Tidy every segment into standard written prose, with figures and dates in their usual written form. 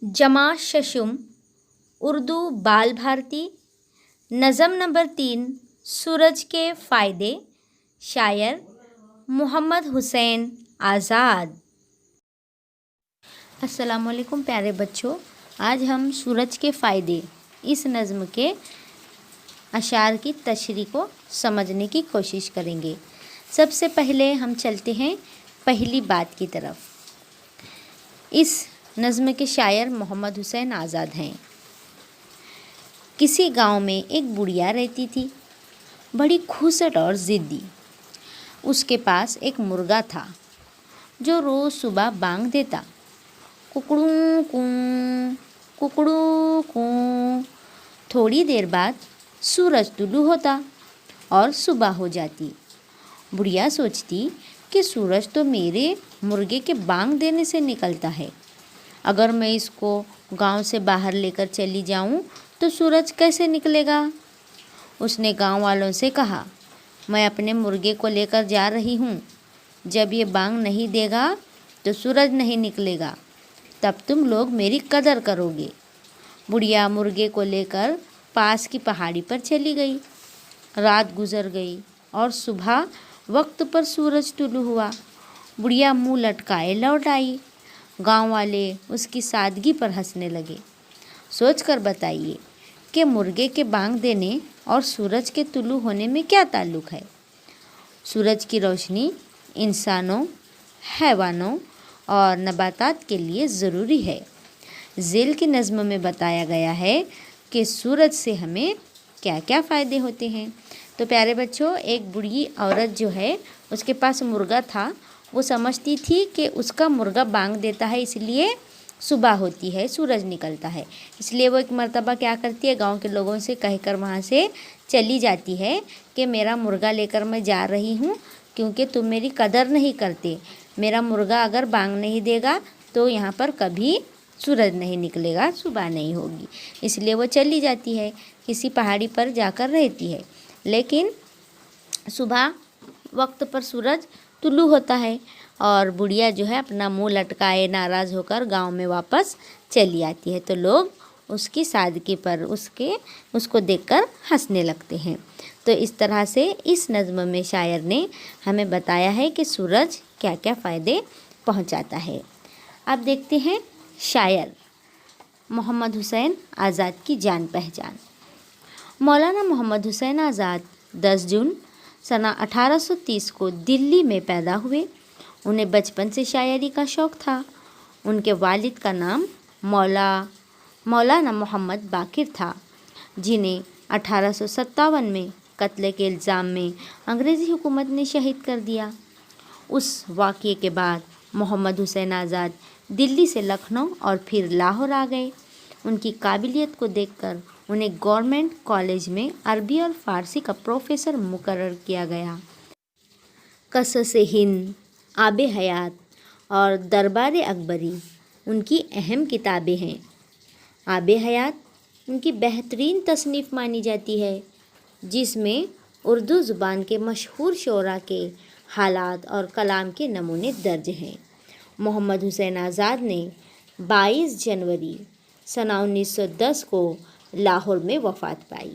जमा शशुम, उर्दू बाल भारती। नज़म नंबर 3, सूरज के फ़ायदे। शायर मोहम्मद हुसैन आज़ाद। अस्सलाम वालेकुम प्यारे बच्चों, आज हम सूरज के फ़ायदे इस नज़्म के अशार की तशरीह को समझने की कोशिश करेंगे। सबसे पहले हम चलते हैं पहली बात की तरफ। इस नज़्म के शायर मोहम्मद हुसैन आज़ाद हैं। किसी गांव में एक बुढ़िया रहती थी, बड़ी खूसट और ज़िद्दी। उसके पास एक मुर्गा था जो रोज़ सुबह बांग देता, कुकड़ू कूं कुकड़ू कूं। थोड़ी देर बाद सूरज तुलू होता और सुबह हो जाती। बुढ़िया सोचती कि सूरज तो मेरे मुर्गे के बांग देने से निकलता है। अगर मैं इसको गांव से बाहर लेकर चली जाऊं तो सूरज कैसे निकलेगा। उसने गांव वालों से कहा, मैं अपने मुर्गे को लेकर जा रही हूं। जब ये बांग नहीं देगा तो सूरज नहीं निकलेगा, तब तुम लोग मेरी कदर करोगे। बुढ़िया मुर्गे को लेकर पास की पहाड़ी पर चली गई। रात गुजर गई और सुबह वक्त पर सूरज तुलू हुआ। बुढ़िया मुंह लटकाए लौट आई। गांव वाले उसकी सादगी पर हंसने लगे। सोचकर बताइए कि मुर्गे के बांग देने और सूरज के तुलू होने में क्या ताल्लुक़ है। सूरज की रोशनी इंसानों, हैवानों और नबातात के लिए ज़रूरी है। ज़ेल की नज़्म में बताया गया है कि सूरज से हमें क्या क्या फ़ायदे होते हैं। तो प्यारे बच्चों, एक बूढ़ी औरत जो है, उसके पास मुर्गा था। वो समझती थी कि उसका मुर्गा बांग देता है, इसलिए सुबह होती है, सूरज निकलता है। इसलिए वो एक मर्तबा क्या करती है, गांव के लोगों से कहकर वहाँ से चली जाती है कि मेरा मुर्गा लेकर मैं जा रही हूँ, क्योंकि तुम मेरी कदर नहीं करते। मेरा मुर्गा अगर बांग नहीं देगा तो यहाँ पर कभी सूरज नहीं निकलेगा, सुबह नहीं होगी। इसलिए वो चली जाती है, किसी पहाड़ी पर जाकर रहती है। लेकिन सुबह वक्त पर सूरज तुलू होता है और बुढ़िया जो है अपना मुंह लटकाए नाराज़ होकर गांव में वापस चली आती है। तो लोग उसकी सादगी पर उसको देखकर हंसने लगते हैं। तो इस तरह से इस नज़्म में शायर ने हमें बताया है कि सूरज क्या क्या फ़ायदे पहुंचाता है। अब देखते हैं शायर मोहम्मद हुसैन आज़ाद की जान पहचान। मौलाना मोहम्मद हुसैन आज़ाद 10 जून सना 1830 को दिल्ली में पैदा हुए। उन्हें बचपन से शायरी का शौक़ था। उनके वालिद का नाम मौलाना मोहम्मद बाकिर था, जिन्हें 1857 में कत्ल के इल्ज़ाम में अंग्रेज़ी हुकूमत ने शहीद कर दिया। उस वाक़ये के बाद मोहम्मद हुसैन आज़ाद दिल्ली से लखनऊ और फिर लाहौर आ गए। उनकी काबिलियत को देखकर उन्हें गवर्नमेंट कॉलेज में अरबी और फ़ारसी का प्रोफेसर मुकर्रर किया गया। क़सस हिंद, आबे हयात और दरबार अकबरी उनकी अहम किताबें हैं। आबे हयात उनकी बेहतरीन तसनीफ़ मानी जाती है, जिसमें उर्दू ज़ुबान के मशहूर शोरा के हालात और कलाम के नमूने दर्ज हैं। मोहम्मद हुसैन आज़ाद ने 22 जनवरी सना 1910 को लाहौर में वफ़ात पाई।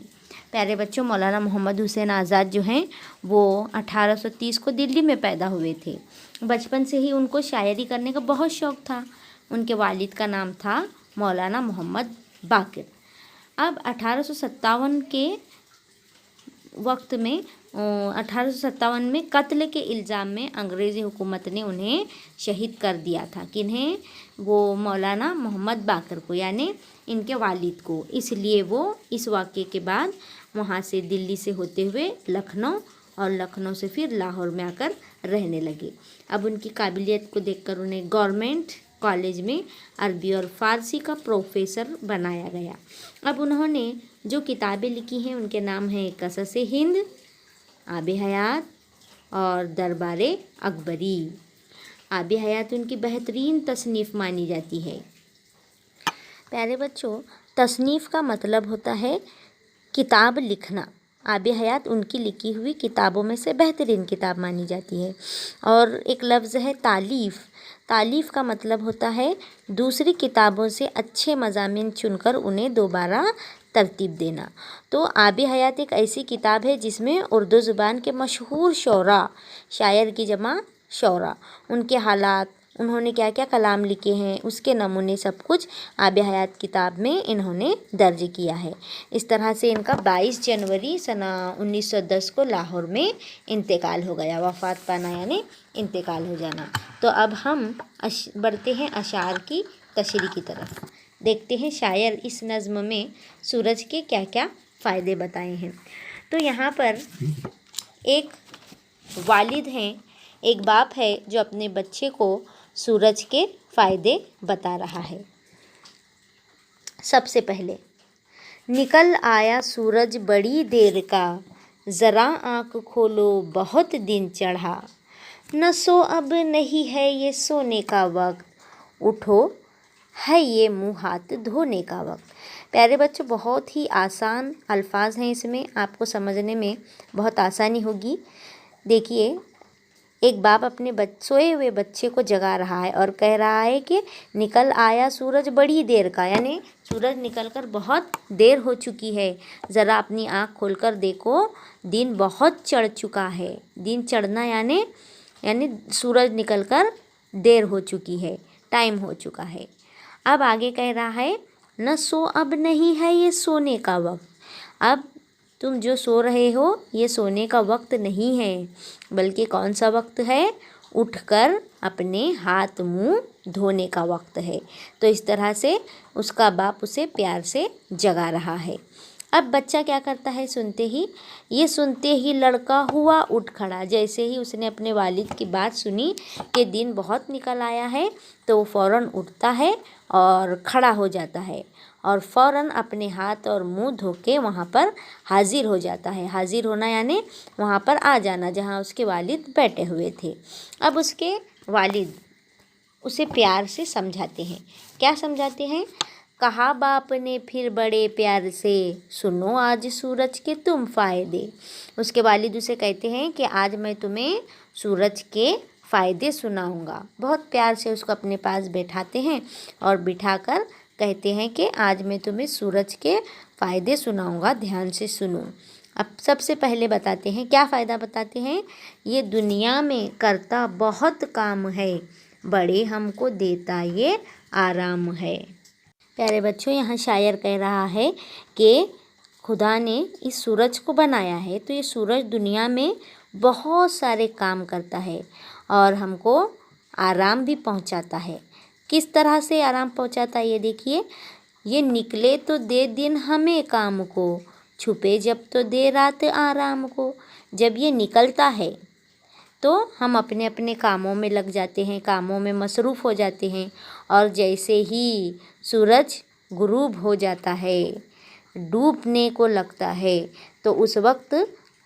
प्यारे बच्चों, मौलाना मोहम्मद हुसैन आज़ाद जो हैं वो 1830 को दिल्ली में पैदा हुए थे। बचपन से ही उनको शायरी करने का बहुत शौक़ था। उनके वालिद का नाम था मौलाना मोहम्मद बाकिर। अब 1857 के वक्त में 1857 में कत्ल के इल्ज़ाम में अंग्रेज़ी हुकूमत ने उन्हें शहीद कर दिया था। किन्हें? वो मौलाना मोहम्मद बाकिर को, यानी इनके वालिद को। इसलिए वो इस वाक़ये के बाद वहाँ से दिल्ली से होते हुए लखनऊ और लखनऊ से फिर लाहौर में आकर रहने लगे। अब उनकी काबिलियत को देखकर उन्हें गवर्नमेंट कॉलेज में अरबी और फ़ारसी का प्रोफेसर बनाया गया। अब उन्होंने जो किताबें लिखी हैं उनके नाम हैं क़सस हिंद, आबे हयात और दरबार अकबरी। आबे हयात उनकी बेहतरीन तसनीफ़ मानी जाती है। प्यारे बच्चों, तसनीफ़ का मतलब होता है किताब लिखना। आबे हयात उनकी लिखी हुई किताबों में से बेहतरीन किताब मानी जाती है। और एक लफ्ज़ है तालीफ़। तालीफ़ का मतलब होता है दूसरी किताबों से अच्छे मज़ामीन चुनकर उन्हें दोबारा तरतीब देना। तो आबे हयात एक ऐसी किताब है जिसमें उर्दू ज़ुबान के मशहूर शौरा, शायर की जमा शौरा, उनके हालात, उन्होंने क्या क्या कलाम लिखे हैं, उसके नमूने सब कुछ आबे हयात किताब में इन्होंने दर्ज किया है। इस तरह से इनका 22 जनवरी सना 1910 को लाहौर में इंतकाल हो गया। वफ़ात पाना यानी इंतकाल हो जाना। तो अब हम बढ़ते हैं अशार की तशरीह की तरफ। देखते हैं शायर इस नज़्म में सूरज के क्या क्या फ़ायदे बताए हैं। तो यहाँ पर एक वालिद हैं, एक बाप है जो अपने बच्चे को सूरज के फ़ायदे बता रहा है। सबसे पहले, निकल आया सूरज बड़ी देर का, ज़रा आँख खोलो बहुत दिन चढ़ा, न सो अब नहीं है ये सोने का वक्त, उठो है ये मुँह हाथ धोने का वक्त। प्यारे बच्चों, बहुत ही आसान अल्फाज हैं, इसमें आपको समझने में बहुत आसानी होगी। देखिए, एक बाप अपने सोए हुए बच्चे को जगा रहा है और कह रहा है कि निकल आया सूरज बड़ी देर का, यानी सूरज निकलकर बहुत देर हो चुकी है, ज़रा अपनी आँख खोलकर देखो, दिन बहुत चढ़ चुका है। दिन चढ़ना यानी सूरज निकलकर देर हो चुकी है, टाइम हो चुका है। अब आगे कह रहा है, न सो अब नहीं है ये सोने का वक्त। अब तुम जो सो रहे हो ये सोने का वक्त नहीं है, बल्कि कौन सा वक्त है? उठकर अपने हाथ मुंह धोने का वक्त है। तो इस तरह से उसका बाप उसे प्यार से जगा रहा है। अब बच्चा क्या करता है? सुनते ही लड़का हुआ उठ खड़ा। जैसे ही उसने अपने वालिद की बात सुनी कि दिन बहुत निकल आया है, तो वो फ़ौरन उठता है और खड़ा हो जाता है और फ़ौरन अपने हाथ और मुंह धो के वहाँ पर हाजिर हो जाता है। हाजिर होना यानी वहाँ पर आ जाना जहाँ उसके वालिद बैठे हुए थे। अब उसके वालिद उसे प्यार से समझाते हैं। क्या समझाते हैं? कहा बाप ने फिर बड़े प्यार से, सुनो आज सूरज के तुम फ़ायदे। उसके वालिद उसे कहते हैं कि आज मैं तुम्हें सूरज के फ़ायदे सुनाऊंगा। बहुत प्यार से उसको अपने पास बैठाते हैं और बिठाकर कहते हैं कि आज मैं तुम्हें सूरज के फ़ायदे सुनाऊंगा, ध्यान से सुनो। अब सबसे पहले बताते हैं, क्या फ़ायदा बताते हैं? ये दुनिया में करता बहुत काम है, बड़े हमको देता ये आराम है। प्यारे बच्चों, यहाँ शायर कह रहा है कि खुदा ने इस सूरज को बनाया है, तो ये सूरज दुनिया में बहुत सारे काम करता है और हमको आराम भी पहुँचाता है। किस तरह से आराम पहुँचाता है ये देखिए। ये निकले तो दे दिन हमें काम को, छुपे जब तो दे रात आराम को। जब ये निकलता है तो हम अपने अपने कामों में लग जाते हैं, कामों में मसरूफ़ हो जाते हैं, और जैसे ही सूरज गुरूब हो जाता है, डूबने को लगता है, तो उस वक्त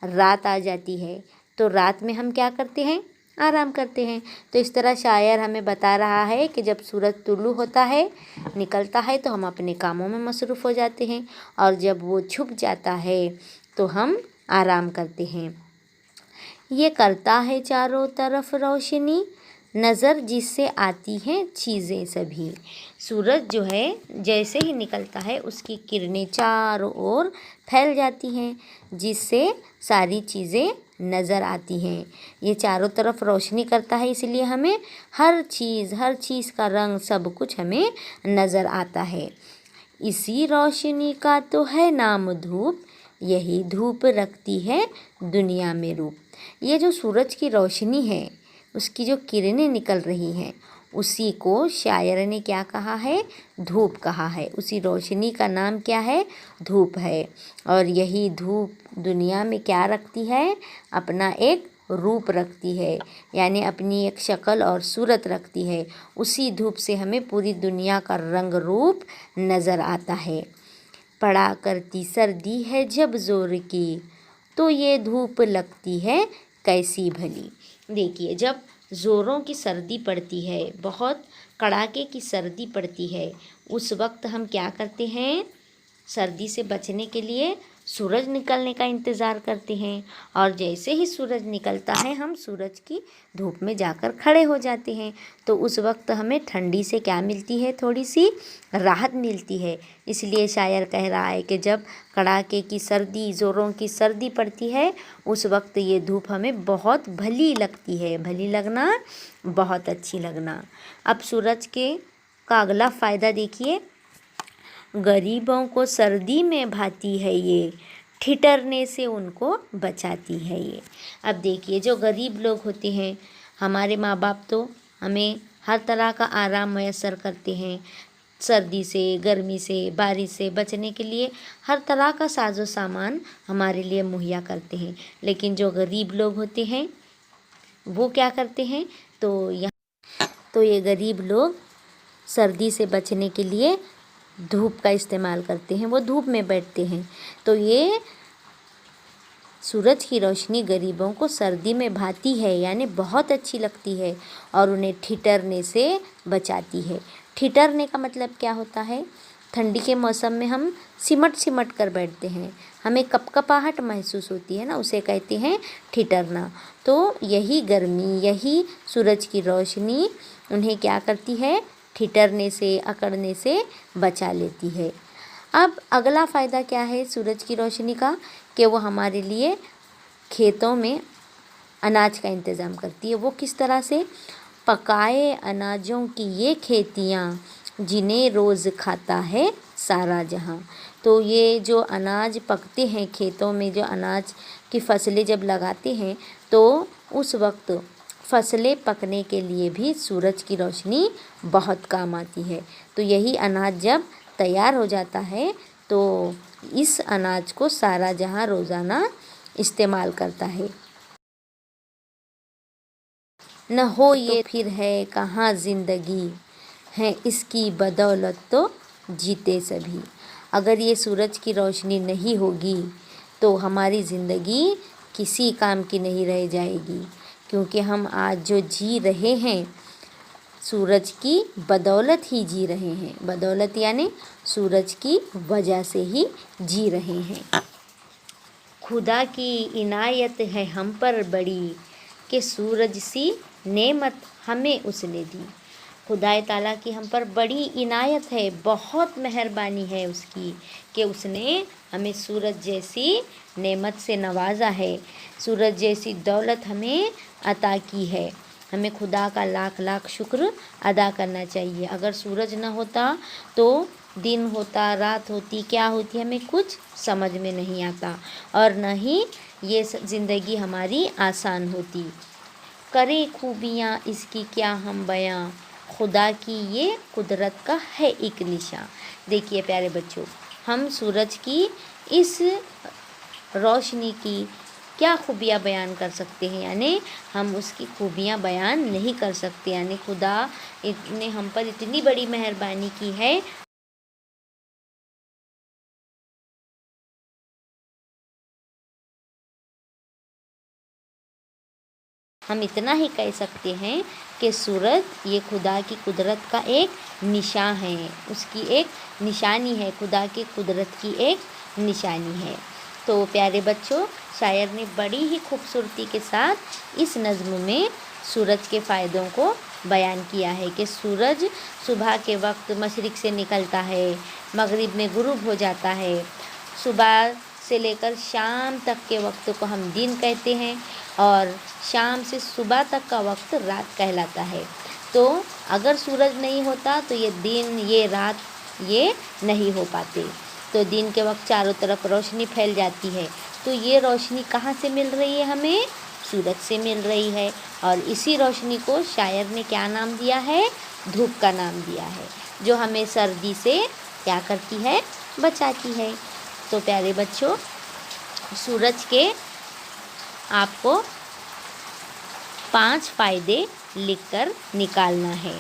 रात आ जाती है। तो रात में हम क्या करते हैं? आराम करते हैं। तो इस तरह शायर हमें बता रहा है कि जब सूरज तुलू होता है, निकलता है, तो हम अपने कामों में मसरूफ़ हो जाते हैं, और जब वो छुप जाता है तो हम आराम करते हैं। ये करता है चारों तरफ रोशनी, नज़र जिससे आती हैं चीज़ें सभी। सूरज जो है जैसे ही निकलता है उसकी किरणें चारों ओर फैल जाती हैं, जिससे सारी चीज़ें नज़र आती हैं। ये चारों तरफ रोशनी करता है, इसलिए हमें हर चीज़ का रंग सब कुछ हमें नज़र आता है। इसी रोशनी का तो है नाम धूप, यही धूप रखती है दुनिया में रूप। ये जो सूरज की रोशनी है, उसकी जो किरणें निकल रही हैं, उसी को शायर ने क्या कहा है? धूप कहा है। उसी रोशनी का नाम क्या है? धूप है। और यही धूप दुनिया में क्या रखती है? अपना एक रूप रखती है, यानी अपनी एक शक्ल और सूरत रखती है। उसी धूप से हमें पूरी दुनिया का रंग रूप नज़र आता है। पड़ा करती सर्दी है जब ज़ोर की, तो ये धूप लगती है कैसी भली। देखिए, जब ज़ोरों की सर्दी पड़ती है, बहुत कड़ाके की सर्दी पड़ती है, उस वक्त हम क्या करते हैं? सर्दी से बचने के लिए सूरज निकलने का इंतज़ार करते हैं और जैसे ही सूरज निकलता है हम सूरज की धूप में जाकर खड़े हो जाते हैं। तो उस वक्त हमें ठंडी से क्या मिलती है, थोड़ी सी राहत मिलती है। इसलिए शायर कह रहा है कि जब कड़ाके की सर्दी, ज़ोरों की सर्दी पड़ती है, उस वक्त ये धूप हमें बहुत भली लगती है। भली लगना, बहुत अच्छी लगना। अब सूरज का अगला फ़ायदा देखिए, गरीबों को सर्दी में भाती है ये, ठिठुरने से उनको बचाती है ये। अब देखिए, जो गरीब लोग होते हैं, हमारे माँ बाप तो हमें हर तरह का आराम मैसर करते हैं। सर्दी से, गर्मी से, बारिश से बचने के लिए हर तरह का साजो सामान हमारे लिए मुहैया करते हैं। लेकिन जो गरीब लोग होते हैं वो क्या करते हैं, तो ये गरीब लोग सर्दी से बचने के लिए धूप का इस्तेमाल करते हैं। वो धूप में बैठते हैं। तो ये सूरज की रोशनी गरीबों को सर्दी में भाती है, यानी बहुत अच्छी लगती है और उन्हें ठिठुरने से बचाती है। ठिठुरने का मतलब क्या होता है? ठंडी के मौसम में हम सिमट कर बैठते हैं, हमें कपकपाहट महसूस होती है ना, उसे कहते हैं ठिठुरना। तो यही गर्मी, यही सूरज की रोशनी उन्हें क्या करती है, ठिठुरने से, अकड़ने से बचा लेती है। अब अगला फ़ायदा क्या है सूरज की रोशनी का, कि वो हमारे लिए खेतों में अनाज का इंतज़ाम करती है। वो किस तरह से? पकाए अनाजों की ये खेतियाँ, जिन्हें रोज़ खाता है सारा जहां। तो ये जो अनाज पकते हैं खेतों में, जो अनाज की फसलें जब लगाते हैं, तो उस वक्त फसलें पकने के लिए भी सूरज की रोशनी बहुत काम आती है। तो यही अनाज जब तैयार हो जाता है तो इस अनाज को सारा जहां रोज़ाना इस्तेमाल करता है। न हो ये फिर है कहाँ ज़िंदगी, है इसकी बदौलत तो जीते सभी। अगर ये सूरज की रोशनी नहीं होगी तो हमारी ज़िंदगी किसी काम की नहीं रह जाएगी, क्योंकि हम आज जो जी रहे हैं सूरज की बदौलत ही जी रहे हैं। बदौलत यानी सूरज की वजह से ही जी रहे हैं। खुदा की इनायत है हम पर बड़ी, कि सूरज सी नेमत हमें उसने दी। खुदाए ताला की हम पर बड़ी इनायत है, बहुत मेहरबानी है उसकी कि उसने हमें सूरज जैसी नेमत से नवाजा है, सूरज जैसी दौलत हमें अता की है। हमें खुदा का लाख लाख शुक्र अदा करना चाहिए। अगर सूरज न होता तो दिन होता, रात होती, क्या होती, हमें कुछ समझ में नहीं आता और न ही ये ज़िंदगी हमारी आसान होती। करे खूबियाँ इसकी क्या हम बयां, खुदा की ये कुदरत का है एक निशान। देखिए प्यारे बच्चों, हम सूरज की इस रोशनी की क्या खूबियाँ बयान कर सकते हैं, यानी हम उसकी खूबियाँ बयान नहीं कर सकते। यानी खुदा ने हम पर इतनी बड़ी मेहरबानी की है। हम इतना ही कह सकते हैं कि सूरज ये खुदा की कुदरत का एक निशान है, उसकी एक निशानी है, खुदा की कुदरत की एक निशानी है। तो प्यारे बच्चों, शायर ने बड़ी ही खूबसूरती के साथ इस नज़्म में सूरज के फ़ायदों को बयान किया है कि सूरज सुबह के वक्त मशरिक़ से निकलता है, मगरिब में गुरूब हो जाता है। सुबह से लेकर शाम तक के वक्त को हम दिन कहते हैं और शाम से सुबह तक का वक्त रात कहलाता है। तो अगर सूरज नहीं होता तो ये दिन, ये रात, ये नहीं हो पाते। तो दिन के वक्त चारों तरफ रोशनी फैल जाती है। तो ये रोशनी कहाँ से मिल रही है हमें? सूरज से मिल रही है। और इसी रोशनी को शायर ने क्या नाम दिया है? धूप का नाम दिया है, जो हमें सर्दी से क्या करती है? बचाती है। तो प्यारे बच्चों, सूरज के आपको 5 फ़ायदे लिखकर निकालना है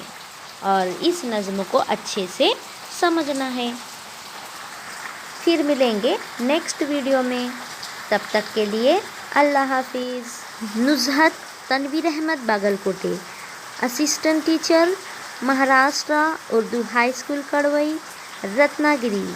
और इस नज़्म को अच्छे से समझना है। फिर मिलेंगे नेक्स्ट वीडियो में। तब तक के लिए अल्लाह हाफिज़। Nuzhat Tanveer Ahmed Bagalkote, assistant teacher, Maharashtra Urdu high school Kadwai, Ratnagiri.